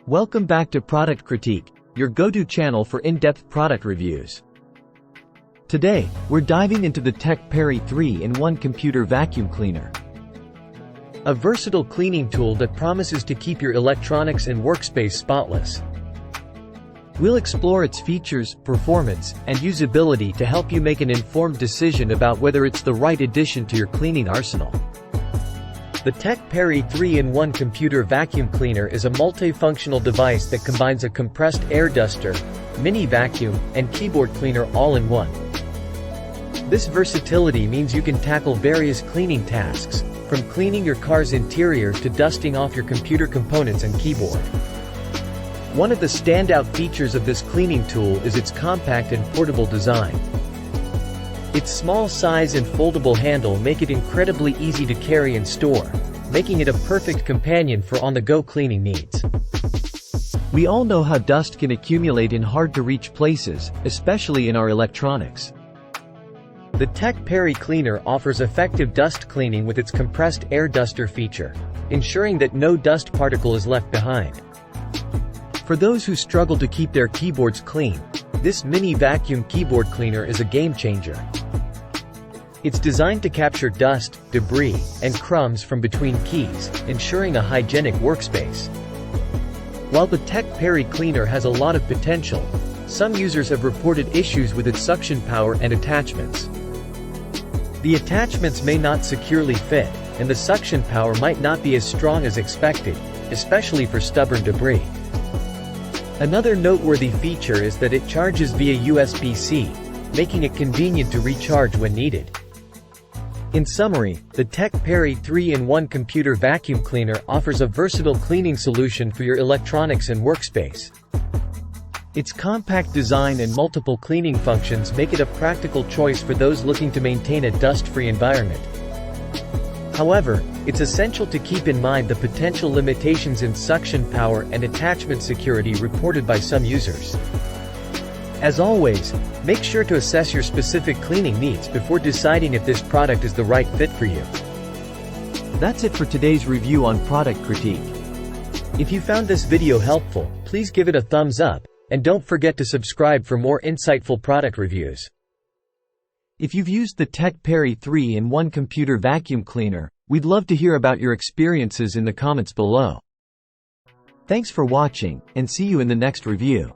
Welcome back to Product Critique, your go-to channel for in-depth product reviews. Today, we're diving into the TekkPerry 3-in-1 computer vacuum cleaner. A versatile cleaning tool that promises to keep your electronics and workspace spotless. We'll explore its features, performance, and usability to help you make an informed decision about whether it's the right addition to your cleaning arsenal. The TekkPerry 3-in-1 computer vacuum cleaner is a multifunctional device that combines a compressed air duster, mini vacuum, and keyboard cleaner all in one. This versatility means you can tackle various cleaning tasks, from cleaning your car's interior to dusting off your computer components and keyboard. One of the standout features of this cleaning tool is its compact and portable design. Its small size and foldable handle make it incredibly easy to carry and store, making it a perfect companion for on-the-go cleaning needs. We all know how dust can accumulate in hard-to-reach places, especially in our electronics. The TekkPerry cleaner offers effective dust cleaning with its compressed air duster feature, ensuring that no dust particle is left behind. For those who struggle to keep their keyboards clean, this mini vacuum keyboard cleaner is a game-changer. It's designed to capture dust, debris, and crumbs from between keys, ensuring a hygienic workspace. While the TekkPerry cleaner has a lot of potential, some users have reported issues with its suction power and attachments. The attachments may not securely fit, and the suction power might not be as strong as expected, especially for stubborn debris. Another noteworthy feature is that it charges via USB-C, making it convenient to recharge when needed. In summary, the TekkPerry 3-in-1 computer vacuum cleaner offers a versatile cleaning solution for your electronics and workspace. Its compact design and multiple cleaning functions make it a practical choice for those looking to maintain a dust-free environment. However, it's essential to keep in mind the potential limitations in suction power and attachment security reported by some users. As always, make sure to assess your specific cleaning needs before deciding if this product is the right fit for you. That's it for today's review on Product Critique. If you found this video helpful, please give it a thumbs up, and don't forget to subscribe for more insightful product reviews. If you've used the TekkPerry 3-in-1 computer vacuum cleaner, we'd love to hear about your experiences in the comments below. Thanks for watching, and see you in the next review.